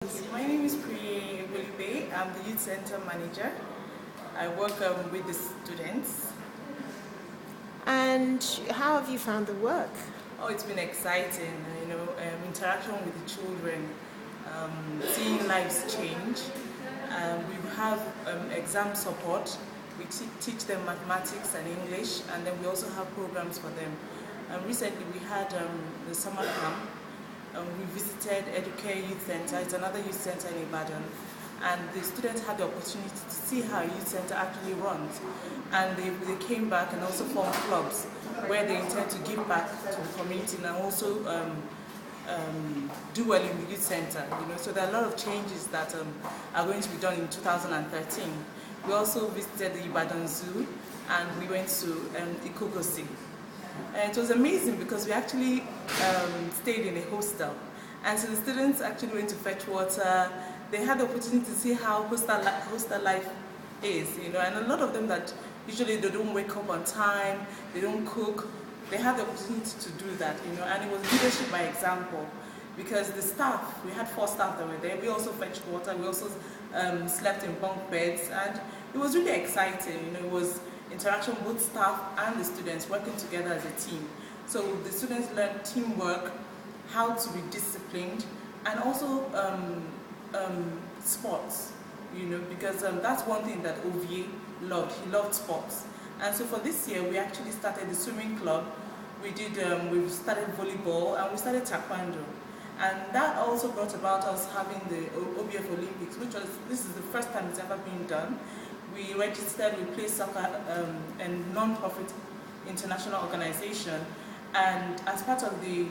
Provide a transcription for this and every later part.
My name is Preye. I'm the Youth Center Manager. I work with the students. And how have you found the work? Oh, it's been exciting, interaction with the children, seeing lives change. We have exam support. We teach them mathematics and English, and then we also have programs for them. Recently we had the summer camp. We visited Educare Youth Center. It's another youth center in Ibadan, and the students had the opportunity to see how a youth center actually runs, and they came back and also formed clubs where they intend to give back to the community and also do well in the youth center. So there are a lot of changes that are going to be done in 2013. We also visited the Ibadan Zoo, and we went to Ikogosi. And it was amazing because we actually stayed in a hostel, and so the students actually went to fetch water. They had the opportunity to see how hostel life is, and a lot of them that usually they don't wake up on time, they don't cook, they had the opportunity to do that, and it was leadership by example, because the staff, we had 4 staff that were there. We also fetched water, we also slept in bunk beds, and it was really exciting. It was interaction with both staff and the students working together as a team. So the students learned teamwork, how to be disciplined, and also sports, because that's one thing that Ovie loved. He loved sports. And so for this year, we actually started the swimming club. We started volleyball, and we started taekwondo. And that also brought about us having the OBF Olympics, this is the first time it's ever been done. We registered, we played soccer, a non-profit international organization, and as part of the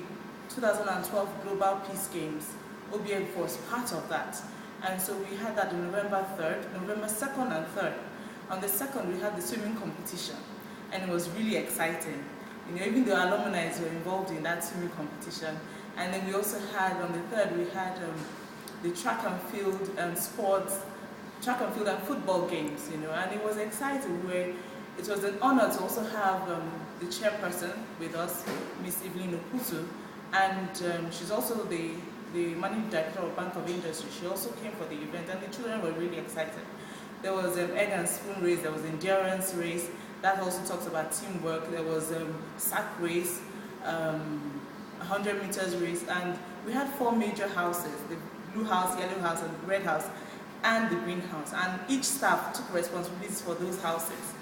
2012 Global Peace Games, OBF was part of that. And so we had that on November 3rd, November 2nd and 3rd. On the 2nd, we had the swimming competition, and it was really exciting. Even the alumni were involved in that swimming competition. And then we also had, on the 3rd, we had the track and field and football games, and it was exciting. It was an honor to also have the chairperson with us, Miss Evelyn Okutu, and she's also the managing director of Bank of Industry. She also came for the event, and the children were really excited. There was an egg and spoon race, there was endurance race, that also talks about teamwork. There was sack race, 100 meters race, and we had 4 major houses: the blue house, yellow house, and the red house, and the greenhouse, and each staff took responsibilities for those houses.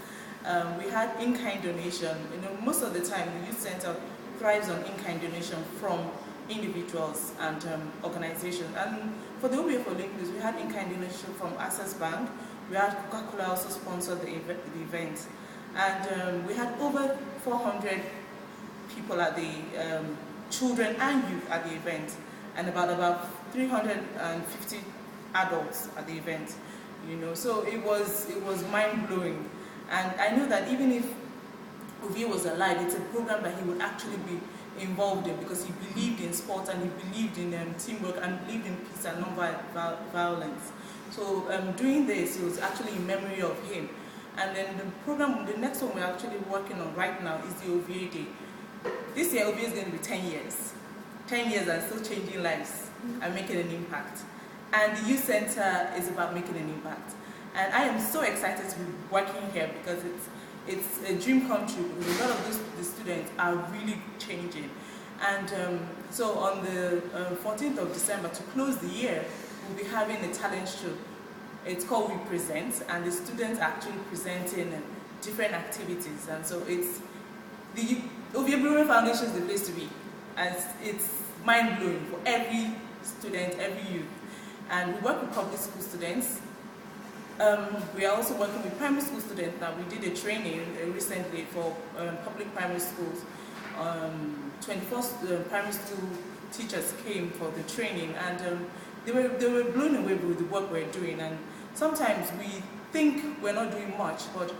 We had in-kind donation. Most of the time the youth center thrives on in-kind donation from individuals and organizations. And for the OBF Olympics, we had in-kind donation from Access Bank. We had Coca-Cola also sponsored the event, and we had over 400 people at the children and youth at the event, and about 350 adults at the event, so it was mind-blowing. And I know that even if Ovie was alive, it's a program that he would actually be involved in, because he believed in sports, and he believed in teamwork, and believed in peace and non-violence. So doing this, it was actually in memory of him. And then the next one we're actually working on right now is the Ovie Day. This year Ovie is going to be 10 years. 10 years and still changing lives and making an impact. And the youth center is about making an impact. And I am so excited to be working here, because it's a dream come true, because a lot of the students are really changing. And so on the 14th of December, to close the year, we'll be having a talent show. It's called We Present, and the students are actually presenting different activities. And so it's the Ovie Brume Foundation is the place to be, and it's mind-blowing for every student, every youth. And we work with public school students. We are also working with primary school students. Now, we did a training recently for public primary schools. 21st primary school teachers came for the training, and they were blown away with the work we're doing. And sometimes we think we're not doing much, but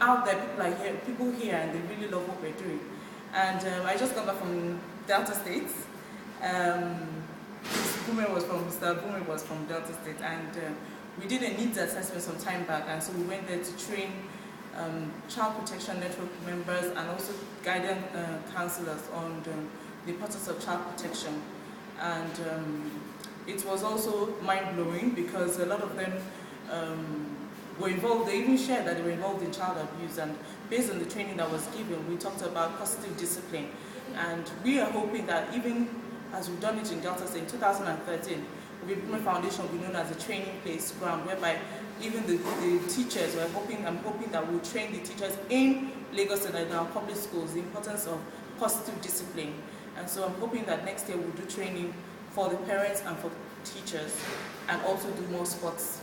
out there people here, and they really love what we're doing. And I just got back from Delta State. Mr. Brume was from Delta State, and we did a needs assessment some time back, and so we went there to train child protection network members and also guidance counselors on the importance of child protection. And it was also mind-blowing because a lot of them were involved. They even shared that they were involved in child abuse, and based on the training that was given, we talked about positive discipline. And we are hoping that even as we've done it in Delta State in 2013, the Brume Foundation will be known as a training place ground, whereby even the teachers, I'm hoping that we'll train the teachers in Lagos and in our public schools the importance of positive discipline. And so I'm hoping that next year we'll do training for the parents and for teachers, and also do more sports